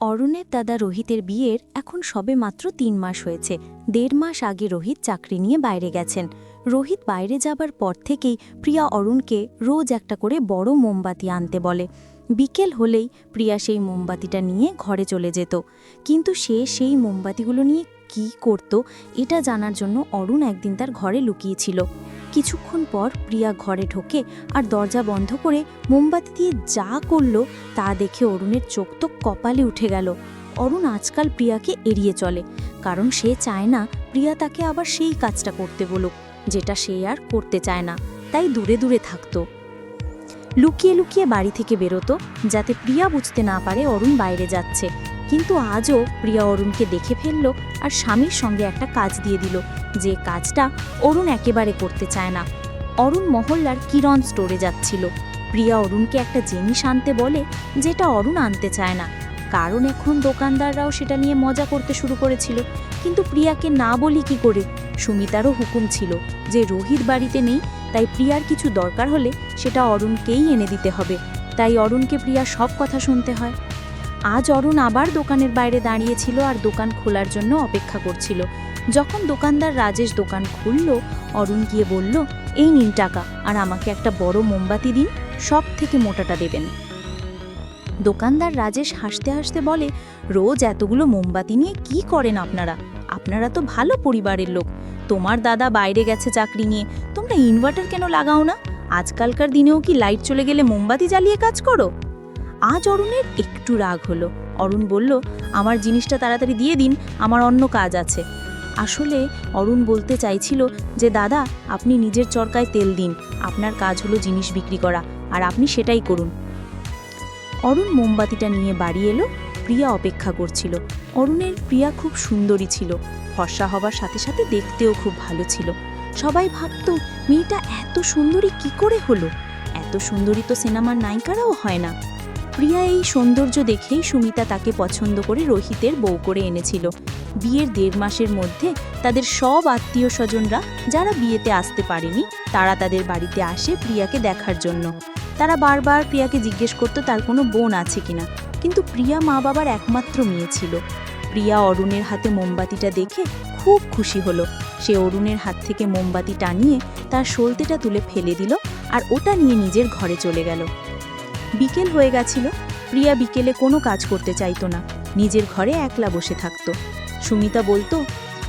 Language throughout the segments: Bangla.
অরুণের দাদা রোহিতের বিয়ের এখন সবে মাত্র ৩ মাস হয়েছে। ১.৫ মাস আগে রোহিত চাকরি নিয়ে বাইরে গেছেন। রোহিত বাইরে যাবার পর থেকেই প্রিয়া অরুণকে রোজ একটা করে বড় মোমবাতি আনতে বলে। বিকেল হলেই প্রিয়া সেই মোমবাতিটা নিয়ে ঘরে চলে যেত, কিন্তু সে সেই মোমবাতিগুলো নিয়ে কী করত এটা জানার জন্য অরুণ একদিন তার ঘরে লুকিয়েছিল। কিছুক্ষণ পর প্রিয়া ঘরে ঢোকে আর দরজা বন্ধ করে মোমবাতি দিয়ে যা করলো তা দেখে অরুণের চোখ তো কপালে উঠে গেল। অরুণ আজকাল প্রিয়াকে এড়িয়ে চলে, কারণ সে চায় না প্রিয়া তাকে আবার সেই কাজটা করতে বলুক যেটা সে আর করতে চায় না, তাই দূরে দূরে থাকতো। লুকিয়ে লুকিয়ে বাড়ি থেকে বেরোতো, যাতে প্রিয়া বুঝতে না পারে অরুণ বাইরে যাচ্ছে। কিন্তু আজও প্রিয়া অরুণকে দেখে ফেলল আর স্বামীর সঙ্গে একটা কাজ দিয়ে দিল, যে কাজটা অরুণ একেবারে করতে চায় না। অরুণ মহল্লার কিরণ স্টোরে যাচ্ছিল। প্রিয়া অরুণকে একটা জিনিস আনতে বলে, যেটা অরুণ আনতে চায় না, কারণ এখন দোকানদাররাও সেটা নিয়ে মজা করতে শুরু করেছিল। কিন্তু প্রিয়াকে না বলি কি করে? সুমিতারও হুকুম ছিল যে রোহিত বাড়িতে নেই, তাই প্রিয়ার কিছু দরকার হলে সেটা অরুণকেই এনে দিতে হবে। তাই অরুণকে প্রিয়া সব কথা শুনতে হয়। আজ অরুণ আবার দোকানের বাইরে দাঁড়িয়েছিল আর দোকান খোলার জন্য অপেক্ষা করছিল। যখন দোকানদার রাজেশ দোকান খুলল, অরুণ গিয়ে বলল, এই নিন টাকা, আর আমাকে একটা বড় মোমবাতি দিন, সব থেকে মোটাটা দেবেন। দোকানদার রাজেশ হাসতে হাসতে বলে, রোজ এতগুলো মোমবাতি নিয়ে কি করেন আপনারা? আপনারা তো ভালো পরিবারের লোক। তোমার দাদা বাইরে গেছে চাকরি নিয়ে, তোমরা ইনভার্টার কেন লাগাও না? আজকালকার দিনেও কি লাইট চলে গেলে মোমবাতি জ্বালিয়ে কাজ করো? আজ অরুণের একটু রাগ হলো। অরুণ বলল, আমার জিনিসটা তাড়াতাড়ি দিয়ে দিন, আমার অন্য কাজ আছে। আসলে অরুণ বলতে চাইছিল যে দাদা, আপনি নিজের চরকায় তেল দিন, আপনার কাজ হলো জিনিস বিক্রি করা, আর আপনি সেটাই করুন। অরুণ মোমবাতিটা নিয়ে বাড়ি এলো। প্রিয়া অপেক্ষা করছিল। অরুণের প্রিয়া খুব সুন্দরী ছিল, ফর্সা হবার সাথে সাথে দেখতেও খুব ভালো ছিল। সবাই ভাবত, মেয়েটা এত সুন্দরী কি করে হলো? এত সুন্দরী তো সিনেমার নায়িকারাও হয় না। প্রিয়া এই সৌন্দর্য দেখেই সুমিতা তাকে পছন্দ করে রোহিতের বউ করে এনেছিল। বিয়ের ১.৫ মাসের মধ্যে তাদের সব আত্মীয় স্বজনরা যারা বিয়েতে আসতে পারেনি, তারা তাদের বাড়িতে আসে প্রিয়াকে দেখার জন্য। তারা বারবার প্রিয়াকে জিজ্ঞেস করতো তার কোনো বোন আছে কিনা, কিন্তু প্রিয়া মা বাবার একমাত্র মেয়ে ছিল। প্রিয়া অরুণের হাতে মোমবাতিটা দেখে খুব খুশি হলো। সে অরুণের হাত থেকে মোমবাতি টানিয়ে তার সলতেটা তুলে ফেলে দিল আর ওটা নিয়ে নিজের ঘরে চলে গেল। বিকেল হয়ে গেছিল। প্রিয়া বিকেলে কোনো কাজ করতে চাইতো না, নিজের ঘরে একলা বসে থাকতো। সুমিতা বলতো,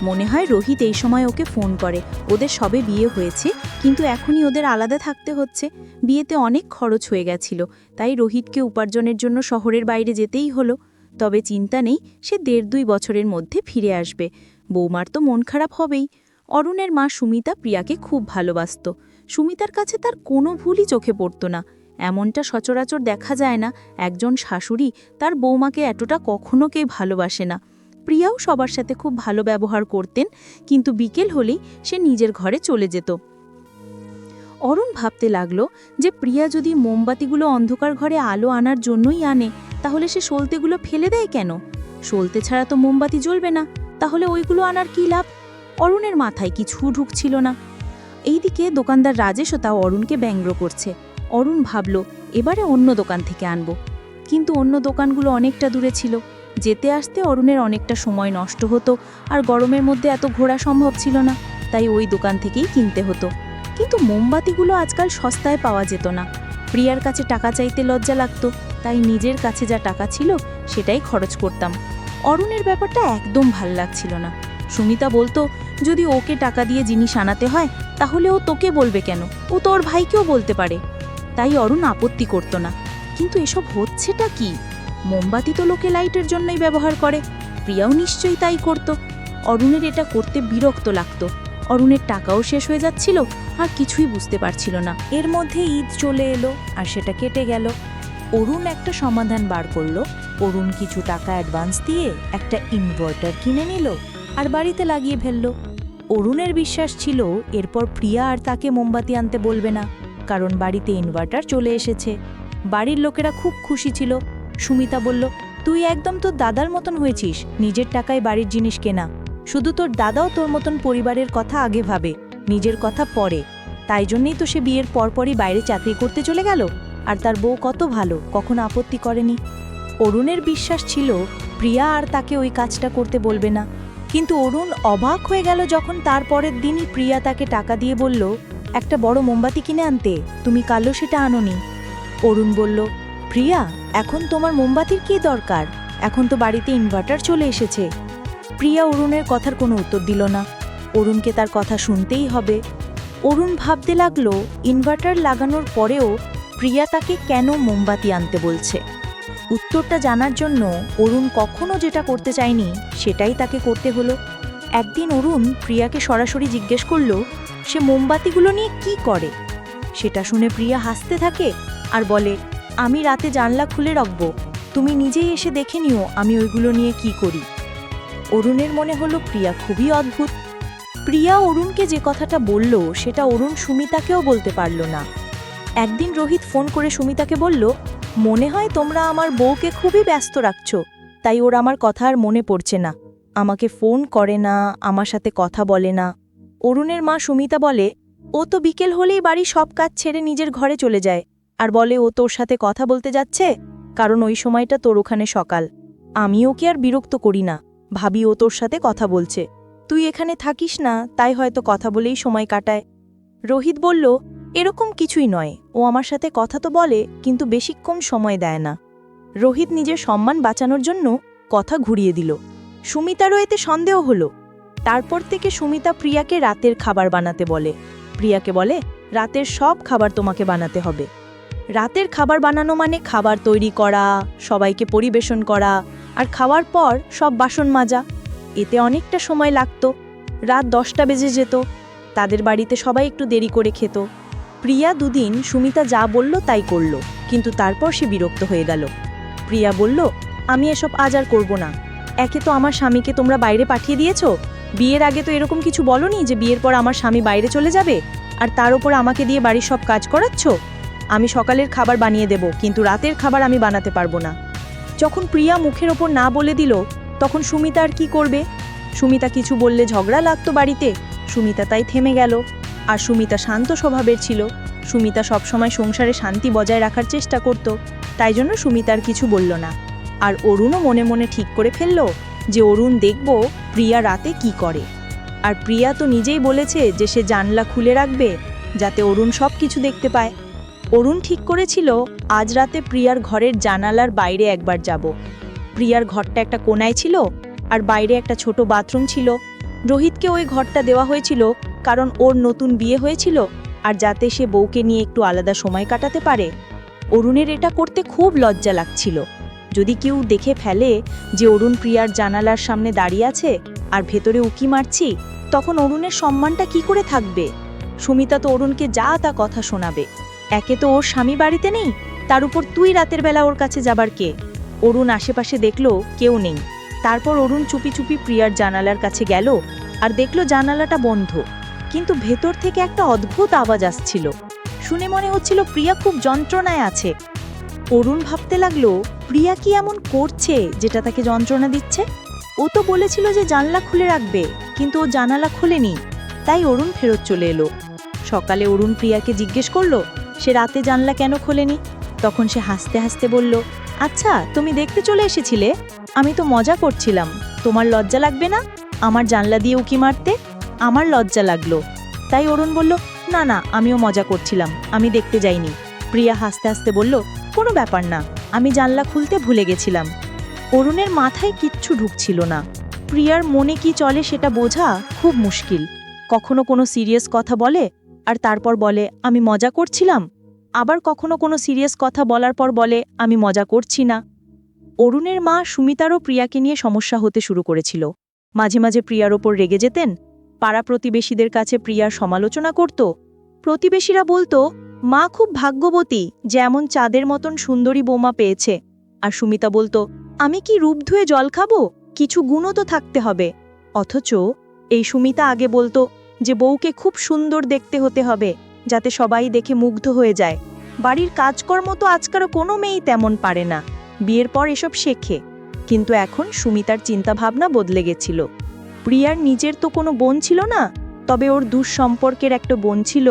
মনে হয় রোহিত এই সময় ওকে ফোন করে, ওদের সবে বিয়ে হয়েছে, কিন্তু এখনই ওদের আলাদা থাকতে হচ্ছে। বিয়েতে অনেক খরচ হয়ে গেছিল, তাই রোহিতকে উপার্জনের জন্য শহরের বাইরে যেতেই হলো। তবে চিন্তা নেই, সে ১.৫-২ বছরের মধ্যে ফিরে আসবে। বৌমার তো মন খারাপ হবেই। অরুণের মা সুমিতা প্রিয়াকে খুব ভালোবাসত। সুমিতার কাছে তার কোনো ভুলই চোখে পড়ত না। এমনটা সচরাচর দেখা যায় না, একজন শাশুড়ি তার বৌমাকে এতটা কখনো কেউ ভালোবাসে না। প্রিয়াও সবার সাথে খুব ভালো ব্যবহার করতেন, কিন্তু বিকেল হলেই সে নিজের ঘরে চলে যেত। অরুণ ভাবতে লাগলো যে প্রিয়া যদি মোমবাতিগুলো অন্ধকার ঘরে আলো আনার জন্যই আনে, তাহলে সে সলতেগুলো ফেলে দেয় কেন? সলতে ছাড়া তো মোমবাতি জ্বলবে না, তাহলে ওইগুলো আনার কী লাভ? অরুণের মাথায় কিছু ঢুকছিল না। এইদিকে দোকানদার রাজেশও তাও অরুণকে ব্যঙ্গ করছে। অরুণ ভাবল, এবারে অন্য দোকান থেকে আনব। কিন্তু অন্য দোকানগুলো অনেকটা দূরে ছিল, যেতে আসতে অরুণের অনেকটা সময় নষ্ট হতো, আর গরমের মধ্যে এত ঘোরা সম্ভব ছিল না, তাই ওই দোকান থেকেই কিনতে হতো। কিন্তু মোমবাতিগুলো আজকাল সস্তায় পাওয়া যেত না। প্রিয়ার কাছে টাকা চাইতে লজ্জা লাগতো, তাই নিজের কাছে যা টাকা ছিল সেটাই খরচ করতাম। অরুণের ব্যাপারটা একদম ভাল লাগছিল না। সুমিতা বলতো, যদি ওকে টাকা দিয়ে জিনিস আনাতে হয়, তাহলে ও তোকে বলবে কেন? ও তো ওর ভাইকেও বলতে পারে। তাই অরুণ আপত্তি করত না। কিন্তু এসব হচ্ছেটা কি? মোমবাতি তো লোকে লাইটের জন্যই ব্যবহার করে, প্রিয়াও নিশ্চয়ই তাই করত। অরুণের এটা করতে বিরক্ত লাগতো। অরুণের টাকাও শেষ হয়ে যাচ্ছিল, আর কিছুই বুঝতে পারছিল না। এর মধ্যে ঈদ চলে এলো আর সেটা কেটে গেল। অরুণ একটা সমাধান বার করলো। অরুণ কিছু টাকা অ্যাডভান্স দিয়ে একটা ইনভার্টার কিনে নিল আর বাড়িতে লাগিয়ে ফেলল। অরুণের বিশ্বাস ছিল এরপর প্রিয়া আর তাকে মোমবাতি আনতে বলবে না, কারণ বাড়িতে ইনভার্টার চলে এসেছে। বাড়ির লোকেরা খুব খুশি ছিল। সুমিতা বলল, তুই একদম তোর দাদার মতন হয়েছিস, নিজের টাকায় বাড়ির জিনিস কেনা। শুধু তোর দাদাও তোর মতন পরিবারের কথা আগে ভাবে, নিজের কথা পরে। তাই জন্যই তো সে বিয়ের পরপরই বাইরে চাকরি করতে চলে গেল, আর তার বউ কত ভালো, কখনো আপত্তি করেনি। অরুণের বিশ্বাস ছিল প্রিয়া আর তাকে ওই কাজটা করতে বলবে না, কিন্তু অরুণ অবাক হয়ে গেল যখন তার পরের দিনই প্রিয়া তাকে টাকা দিয়ে বলল, একটা বড় মোমবাতি কিনে আনতে, তুমি কালও সেটা আনোনি। অরুণ বলল, প্রিয়া, এখন তোমার মোমবাতির কী দরকার, এখন তো বাড়িতে ইনভার্টার চলে এসেছে। প্রিয়া অরুণের কথার কোনো উত্তর দিল না। অরুণকে তার কথা শুনতেই হবে। অরুণ ভাবতে লাগলো, ইনভার্টার লাগানোর পরেও প্রিয়া তাকে কেন মোমবাতি আনতে বলছে। উত্তরটা জানার জন্য অরুণ কখনো যেটা করতে চায়নি সেটাই তাকে করতে হলো। একদিন অরুণ প্রিয়াকে সরাসরি জিজ্ঞেস করল, সে মোমবাতিগুলো নিয়ে কি করে। সেটা শুনে প্রিয়া হাসতে থাকে আর বলে, আমি রাতে জানলা খুলে রাখব, তুমি নিজেই এসে দেখে নিও আমি ওইগুলো নিয়ে কি করি। অরুণের মনে হলো প্রিয়া খুবই অদ্ভুত। প্রিয়া অরুণকে যে কথাটা বলল সেটা অরুণ সুমিতাকেও বলতে পারল না। একদিন রোহিত ফোন করে সুমিতাকে বলল, মনে হয় তোমরা আমার বউকে খুবই ব্যস্ত রাখছো, তাই ওর আমার কথা আর মনে পড়ছে না, আমাকে ফোন করে না, আমার সাথে কথা বলে না। অরুণের মা সুমিতা বলে, ও তো বিকেল হলেই বাড়ির সব কাজ ছেড়ে নিজের ঘরে চলে যায় আর বলে ও তোর সাথে কথা বলতে যাচ্ছে, কারণ ওই সময়টা তোর ওখানে সকাল। আমি ওকে আর বিরক্ত করি না, ভাবি ও তোর সাথে কথা বলছে, তুই এখানে থাকিস না, তাই হয়তো কথা বলেই সময় কাটায়। রোহিত বলল, এরকম কিছুই নয়, ও আমার সাথে কথা তো বলে কিন্তু বেশিক্ষণ সময় দেয় না। রোহিত নিজের সম্মান বাঁচানোর জন্য কথা ঘুরিয়ে দিল। সুমিতারও এতে সন্দেহ হলো। তারপর থেকে সুমিতা প্রিয়াকে রাতের খাবার বানাতে বলে। প্রিয়াকে বলে, রাতের সব খাবার তোমাকে বানাতে হবে। রাতের খাবার বানানো মানে খাবার তৈরি করা, সবাইকে পরিবেশন করা, আর খাওয়ার পর সব বাসন মাজা। এতে অনেকটা সময় লাগতো। রাত 10টা বেজে যেত। তাদের বাড়িতে সবাই একটু দেরি করে খেত। প্রিয়া দুদিন সুমিতা যা বলল তাই করল, কিন্তু তারপর সে বিরক্ত হয়ে গেল। প্রিয়া বলল, আমি এসব আজ আর করব না। একে তো আমার স্বামীকে তোমরা বাইরে পাঠিয়ে দিয়েছ, বিয়ের আগে তো এরকম কিছু বলনি যে বিয়ের পর আমার স্বামী বাইরে চলে যাবে, আর তার উপর আমাকে দিয়ে বাড়ির সব কাজ করাচ্ছ। আমি সকালের খাবার বানিয়ে দেব, কিন্তু রাতের খাবার আমি বানাতে পারবো না। যখন প্রিয়া মুখের ওপর না বলে দিল, তখন সুমিতা আর কি করবে। সুমিতা কিছু বললে ঝগড়া লাগতো বাড়িতে। সুমিতা তাই থেমে গেল। আর সুমিতা শান্ত স্বভাবের ছিল। সুমিতা সবসময় সংসারে শান্তি বজায় রাখার চেষ্টা করত, তাই জন্য সুমিতা আর কিছু বলল না। আর অরুণও মনে মনে ঠিক করে ফেলল যে অরুণ দেখব প্রিয়া রাতে কি করে। আর প্রিয়া তো নিজেই বলেছে যে সে জানলা খুলে রাখবে যাতে অরুণ সব কিছু দেখতে পায়। অরুণ ঠিক করেছিল আজ রাতে প্রিয়ার ঘরের জানালার বাইরে একবার যাব। প্রিয়ার ঘরটা একটা কোনায় ছিল আর বাইরে একটা ছোট বাথরুম ছিল। রোহিতকে ওই ঘরটা দেওয়া হয়েছিল কারণ ওর নতুন বিয়ে হয়েছিল আর যাতে সে বউকে নিয়ে একটু আলাদা সময় কাটাতে পারে। অরুণের এটা করতে খুব লজ্জা লাগছিল। যদি কেউ দেখে ফেলে যে অরুণ প্রিয়ার জানালার সামনে দাঁড়িয়ে আছে আর ভেতরে উকি মারছি, তখন অরুণের সম্মানটা কি করে থাকবে। সুমিতা তো অরুণকে যা তা কথা শোনাবে। একে তো ওর স্বামী বাড়িতে নেই, তার উপর তুই রাতের বেলা ওর কাছে যাবার কে। অরুণ আশেপাশে দেখলো কেউ নেই। তারপর অরুণ চুপি চুপি প্রিয়ার জানালার কাছে গেল আর দেখলো জানালাটা বন্ধ, কিন্তু ভেতর থেকে একটা অদ্ভুত আওয়াজ আসছিল। শুনে মনে হচ্ছিল প্রিয়া খুব যন্ত্রণায় আছে। অরুণ ভাবতে লাগলো, প্রিয়া কি এমন করছে যেটা তাকে যন্ত্রণা দিচ্ছে। ও তো বলেছিল যে জানলা খুলে রাখবে, কিন্তু ও জানালা খোলেনি। তাই অরুণ ফেরত চলে এলো। সকালে অরুণ প্রিয়াকে জিজ্ঞেস করলো সে রাতে জানলা কেন খোলেনি। তখন সে হাসতে হাসতে বলল, আচ্ছা তুমি দেখতে চলে এসেছিলে, আমি তো মজা করছিলাম, তোমার লজ্জা লাগবে না আমার জানলা দিয়ে উকি মারতে। আমার লজ্জা লাগলো। তাই অরুণ বলল, না না, আমিও মজা করছিলাম, আমি দেখতে যাইনি। প্রিয়া হাসতে হাসতে বলল, কোনো ব্যাপার না, আমি জানলা খুলতে ভুলে গেছিলাম। অরুণের মাথায় কিচ্ছু ঢুকছিল না। প্রিয়ার মনে কি চলে সেটা বোঝা খুব মুশকিল। কখনো কোনো সিরিয়াস কথা বলে আর তারপর বলে আমি মজা করছিলাম, আবার কখনো কোনো সিরিয়াস কথা বলার পর বলে আমি মজা করছি না। অরুণের মা সুমিতারও প্রিয়াকে নিয়ে সমস্যা হতে শুরু করেছিল। মাঝে মাঝে প্রিয়ার ওপর রেগে যেতেন। পাড়া প্রতিবেশীদের কাছে প্রিয়ার সমালোচনা করত। প্রতিবেশীরা বলতো মা খুব ভাগ্যবতী যে এমন চাঁদের মতন সুন্দরী বৌমা পেয়েছে। আর সুমিতা বলতো, আমি কি রূপ ধুয়ে জল খাবো, কিছু গুণও তো থাকতে হবে। অথচ এই সুমিতা আগে বলতো যে বউকে খুব সুন্দর দেখতে হতে হবে যাতে সবাই দেখে মুগ্ধ হয়ে যায়। বাড়ির কাজকর্ম তো আজকালও কোনো মেয়েই তেমন পারে না, বিয়ের পর এসব শেখে। কিন্তু এখন সুমিতার চিন্তাভাবনা বদলে গেছিল। প্রিয়ার নিজের তো কোনো বোন ছিল না, তবে ওর দুঃসম্পর্কের একটা বোন ছিল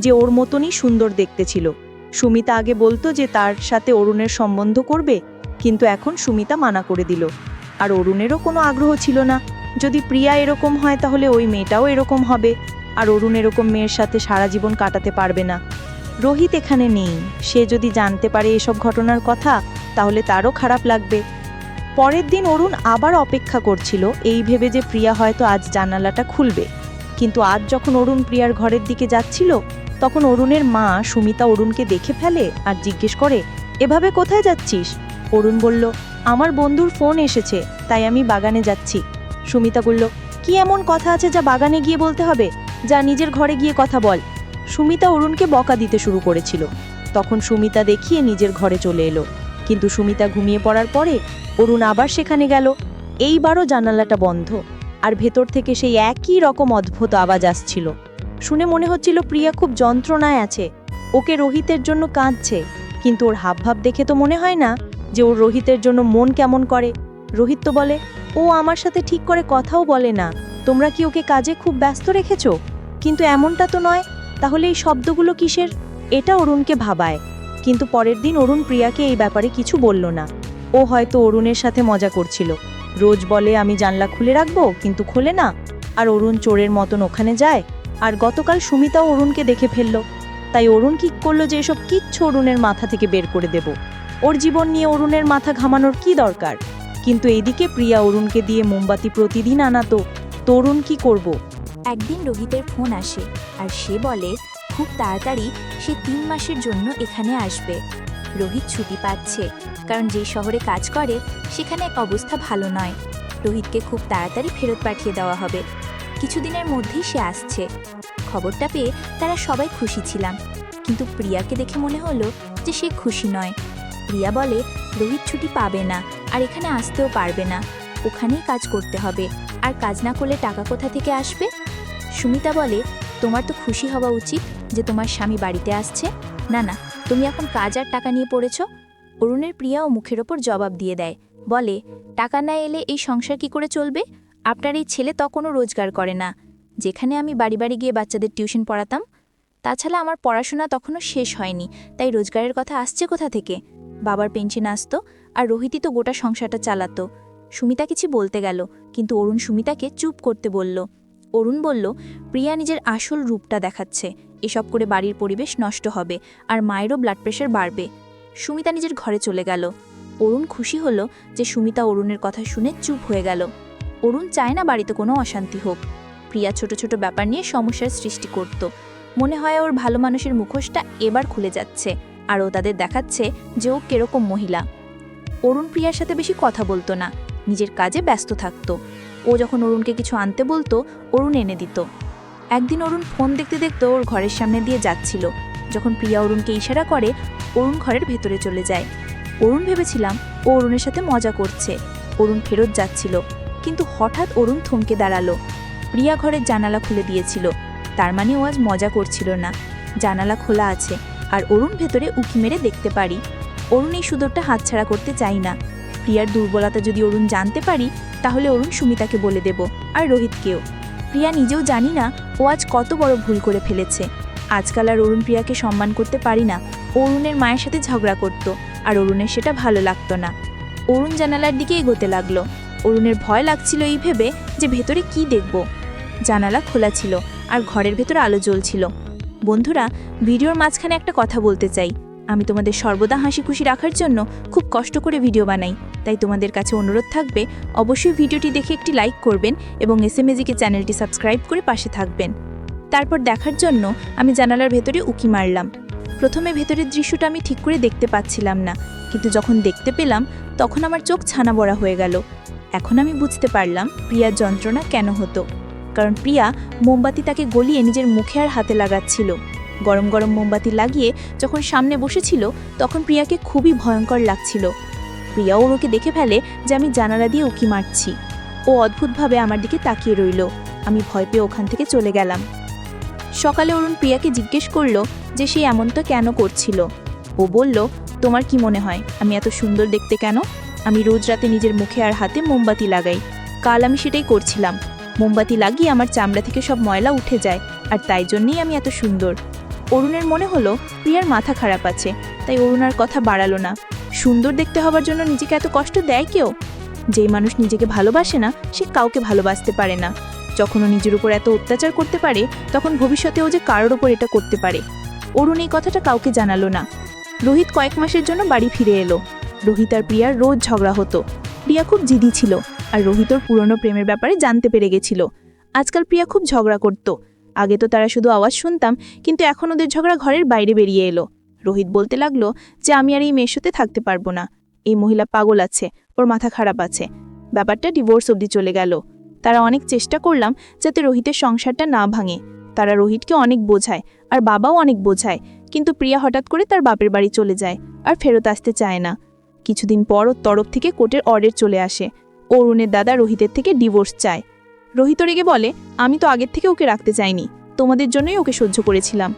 যে ওর মতনই সুন্দর দেখতে ছিল। সুমিতা আগে বলতো যে তার সাথে অরুণের সম্বন্ধ করবে, কিন্তু এখন সুমিতা মানা করে দিল। আর অরুণেরও কোনো আগ্রহ ছিল না। যদি প্রিয়া এরকম হয় তাহলে ওই মেয়েটাও এরকম হবে, আর অরুণ এরকম মেয়ের সাথে সারা জীবন কাটাতে পারবে না। রোহিত এখানে নেই, সে যদি জানতে পারে এসব ঘটনার কথা তাহলে তারও খারাপ লাগবে। পরের দিন অরুণ আবার অপেক্ষা করছিল, এই ভেবে যে প্রিয়া হয়তো আজ জানালাটা খুলবে। কিন্তু আজ যখন অরুণ প্রিয়ার ঘরের দিকে যাচ্ছিল, তখন অরুণের মা সুমিতা অরুণকে দেখে ফেলে আর জিজ্ঞেস করে, এভাবে কোথায় যাচ্ছিস? অরুণ বলল, আমার বন্ধুর ফোন এসেছে, তাই আমি বাগানে যাচ্ছি। সুমিতা বলল, কি এমন কথা আছে যা বাগানে গিয়ে বলতে হবে? যা নিজের ঘরে গিয়ে কথা বল। সুমিতা অরুণকে বকা দিতে শুরু করেছিল। তখন সুমিতা দেখিয়ে নিজের ঘরে চলে এলো। কিন্তু সুমিতা ঘুমিয়ে পড়ার পরে অরুণ আবার সেখানে গেল। এইবারও জানালাটা বন্ধ, আর ভেতর থেকে সেই একই রকম অদ্ভুত আওয়াজ আসছিল। শুনে মনে হচ্ছিল প্রিয়া খুব যন্ত্রণায় আছে, ওকে রোহিতের জন্য কাঁদছে। কিন্তু ওর হাবভাব দেখে তো মনে হয় না যে ওর রোহিতের জন্য মন কেমন করে। রোহিত তো বলে, ও আমার সাথে ঠিক করে কথাও বলে না, তোমরা কি ওকে কাজে খুব ব্যস্ত রেখেছো? কিন্তু এমনটা তো নয়, তাহলে এই শব্দগুলো কিসের? এটা অরুণকে ভাবায়। কিন্তু পরের দিন অরুণ প্রিয়াকে এই ব্যাপারে কিছু বলল না। ও হয়তো অরুণের সাথে মজা করছিল। রোজ বলে আমি জানলা খুলে রাখবো, কিন্তু খোলে না। আর অরুণ চোরের মতন ওখানে যায়। আর গতকাল সুমিতাও অরুণকে দেখে ফেলল। তাই অরুণ ঠিক করলো যে এসব কিচ্ছু অরুণের মাথা থেকে বের করে দেব। ওর জীবন নিয়ে অরুণের মাথা ঘামানোর কি দরকার? কিন্তু এইদিকে প্রিয়া অরুণকে দিয়ে মোমবাতি প্রতিদিন আনাতো। তো অরুণ কি করব? একদিন রোহিতের ফোন আসে আর সে বলে খুব তাড়াতাড়ি সে 3 মাসের জন্য এখানে আসবে। রোহিত ছুটি পাচ্ছে, কারণ যে শহরে কাজ করে সেখানে অবস্থা ভালো নয়। রোহিতকে খুব তাড়াতাড়ি ফেরত পাঠিয়ে দেওয়া হবে। কিছুদিনের মধ্যেই সে আসছে। খবরটা পেয়ে তারা সবাই খুশি ছিলাম, কিন্তু প্রিয়াকে দেখে মনে হলো যে সে খুশি নয়। প্রিয়া বলে রোহিত ছুটি পাবে না, আর এখানে আসতেও পারবে না। ওখানেই কাজ করতে হবে, আর কাজ না করলে টাকা কোথা থেকে আসবে? সুমিতা বলে, তোমার তো খুশি হওয়া উচিত যে তোমার স্বামী বাড়িতে আসছে। না না, তুমি এখন কাজ আর টাকা নিয়ে পড়েছ। অরুণের প্রিয়াও মুখের ওপর জবাব দিয়ে দেয়, বলে, টাকা না এলে এই সংসার কি করে চলবে? আপনার এই ছেলে তখনও রোজগার করে না, যেখানে আমি বাড়ি বাড়ি গিয়ে বাচ্চাদের টিউশন পড়াতাম। তাছাড়া আমার পড়াশোনা তখনও শেষ হয়নি, তাই রোজগারের কথা আসছে কোথা থেকে? বাবার পেনশন আসতো, আর রোহিতই তো গোটা সংসারটা চালাতো। সুমিতা কিছু বলতে গেল, কিন্তু অরুণ সুমিতাকে চুপ করতে বলল। অরুণ বলল, প্রিয়া নিজের আসল রূপটা দেখাচ্ছে। এসব করে বাড়ির পরিবেশ নষ্ট হবে, আর মায়েরও ব্লাড প্রেশার বাড়বে। সুমিতা নিজের ঘরে চলে গেল। অরুণ খুশি হলো যে সুমিতা অরুণের কথা শুনে চুপ হয়ে গেল। অরুণ চায় না বাড়িতে কোনো অশান্তি হোক। প্রিয়া ছোট ছোট ব্যাপার নিয়ে সমস্যার সৃষ্টি করত। মনে হয় ওর ভালো মানুষের মুখোশটা এবার খুলে যাচ্ছে, আর ও তাদের দেখাচ্ছে যে ও কিরকম মহিলা। অরুণ প্রিয়ার সাথে বেশি কথা বলতো না, নিজের কাজে ব্যস্ত থাকতো। ও যখন অরুণকে কিছু আনতে বলতো, অরুণ এনে দিত। একদিন অরুণ ফোন দেখতে দেখতে ওর ঘরের সামনে দিয়ে যাচ্ছিল। যখন প্রিয়া অরুণকে ইশারা করে, অরুণ ঘরের ভেতরে চলে যায়। অরুণ ভেবেছিলাম ও অরুণের সাথে মজা করছে। অরুণ ফেরত যাচ্ছিল, কিন্তু হঠাৎ অরুণ থমকে দাঁড়ালো। প্রিয়া ঘরের জানালা খুলে দিয়েছিল, তার মানে ও আজ মজা করছিল না। জানালা খোলা আছে, আর অরুণ ভেতরে উঁকি মেরে দেখতে পারি। অরুণ এই সুযোগটা হাতছাড়া করতে চাই না। প্রিয়ার দুর্বলতা যদি অরুণ জানতে পারি, তাহলে অরুণ সুমিতাকে বলে দেব, আর রোহিতকেও। প্রিয়া নিজেও জানি না ও আজ কত বড় ভুল করে ফেলেছে। আজকাল আর অরুণ প্রিয়াকে সম্মান করতে পারি না। অরুণের মায়ের সাথে ঝগড়া করত, আর অরুণের সেটা ভালো লাগতো না। অরুণ জানালার দিকে এগোতে লাগলো। অরুণের ভয় লাগছিল এই ভেবে যে ভেতরে কি দেখব। জানালা খোলা ছিল, আর ঘরের ভেতরে আলো জ্বলছিল। বন্ধুরা, ভিডিওর মাঝখানে একটা কথা বলতে চাই। আমি তোমাদের সর্বদা হাসি খুশি রাখার জন্য খুব কষ্ট করে ভিডিও বানাই, তাই তোমাদের কাছে অনুরোধ থাকবে অবশ্যই ভিডিওটি দেখে একটি লাইক করবেন এবং এসএমএজিকে চ্যানেলটি সাবস্ক্রাইব করে পাশে থাকবেন। তারপর দেখার জন্য আমি জানালার ভেতরে উকি মারলাম। প্রথমে ভেতরের দৃশ্যটা আমি ঠিক করে দেখতে পাচ্ছিলাম না, কিন্তু যখন দেখতে পেলাম তখন আমার চোখ ছানা বড়া হয়ে গেল। এখন আমি বুঝতে পারলাম প্রিয়ার যন্ত্রণা কেন হতো। কারণ প্রিয়া মোমবাতি তাকে গলিয়ে নিজের মুখে আর হাতে লাগাচ্ছিল। গরম গরম মোমবাতি লাগিয়ে যখন সামনে বসেছিল, তখন প্রিয়াকে খুবই ভয়ঙ্কর লাগছিল। প্রিয়া ওকে দেখে ফেলে যে আমি জানালা দিয়ে উকি মারছি। ও অদ্ভুতভাবে আমার দিকে তাকিয়ে রইল। আমি ভয় পেয়ে ওখান থেকে চলে গেলাম। সকালে অরুণ প্রিয়াকে জিজ্ঞেস করলো যে সে এমনটা কেন করছিল। ও বলল, তোমার কি মনে হয় আমি এত সুন্দর দেখতে কেন? আমি রোজ রাতে নিজের মুখে আর হাতে মোমবাতি লাগাই। কাল আমি সেটাই করছিলাম। মোমবাতি লাগিয়ে আমার চামড়া থেকে সব ময়লা উঠে যায়, আর তাই জন্যই আমি এত সুন্দর। অরুণের মনে হলো প্রিয়ার মাথা খারাপ আছে, তাই অরুণ আর কথা বাড়ালো না। সুন্দর দেখতে হবার জন্য নিজেকে এত কষ্ট দেয় কেউ? যেই মানুষ নিজেকে ভালোবাসে না সে কাউকে ভালোবাসতে পারে না। যখন ও নিজের উপর এত অত্যাচার করতে পারে তখন ভবিষ্যতেও যে কারোর ওপর এটা করতে পারে। অরুণ এই কথাটা কাউকে জানালো না। রোহিত কয়েক মাসের জন্য বাড়ি ফিরে এলো। রোহিত আর প্রিয়ার রোজ ঝগড়া হতো। প্রিয়া খুব জিদি ছিল আর রোহিত ওর পুরনো প্রেমের ব্যাপারে জানতে পেরে গেছিল। আজকাল প্রিয়া খুব ঝগড়া করত। আগে তো তারা শুধু আওয়াজ শুনতাম, কিন্তু এখন ওদের ঝগড়া ঘরের বাইরে বেরিয়ে এলো। রোহিত বলতে লাগলো যে আমি আর এই মেয়ের সাথে থাকতে পারবো না। এই মহিলা পাগল আছে, ওর মাথা খারাপ আছে। ব্যাপারটা ডিভোর্স অবধি চলে গেল। তারা অনেক চেষ্টা করলাম যাতে রোহিতের সংসারটা না ভাঙে। তারা রোহিতকে অনেক বোঝায় আর বাবাও অনেক বোঝায়, কিন্তু প্রিয়া হঠাৎ করে তার বাপের বাড়ি চলে যায় আর ফেরত আসতে চায় না। কিছুদিন পর ওর তরফ থেকে কোর্টের অর্ডার চলে আসে। অরুণের দাদা রোহিতের থেকে ডিভোর্স চায়। রোহিত রেগে বলে, আমি তো আগের থেকে ওকে রাখতে চাইনি, তোমাদের জন্যই ওকে সহ্য করেছিলাম।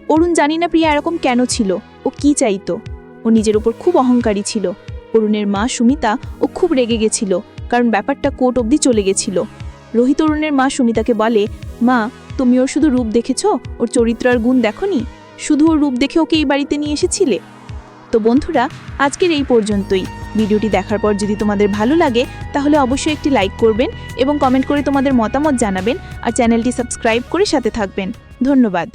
অরুণ জানি না প্রিয়া এরকম কেন ছিল, ও কি চাইতো। ও নিজের উপর খুব অহংকারী ছিল। অরুণের মা সুমিতা ও খুব রেগে গেছিল, কারণ ব্যাপারটা কোর্ট অবধি চলে গেছিল। রোহিত অরুণের মা সুমিতাকে বলে, মা তুমি ওর শুধু রূপ দেখেছ, ওর চরিত্র আর গুণ দেখনি? শুধু ওর রূপ দেখে ওকে এই বাড়িতে নিয়ে এসেছিলে? তো বন্ধুরা, আজকের এই পর্যন্তই। ভিডিওটি দেখার পর যদি তোমাদের ভালো লাগে তাহলে অবশ্যই একটি লাইক করবেন এবং কমেন্ট করে তোমাদের মতামত জানাবেন আর চ্যানেলটি সাবস্ক্রাইব করে সাথে থাকবেন। ধন্যবাদ।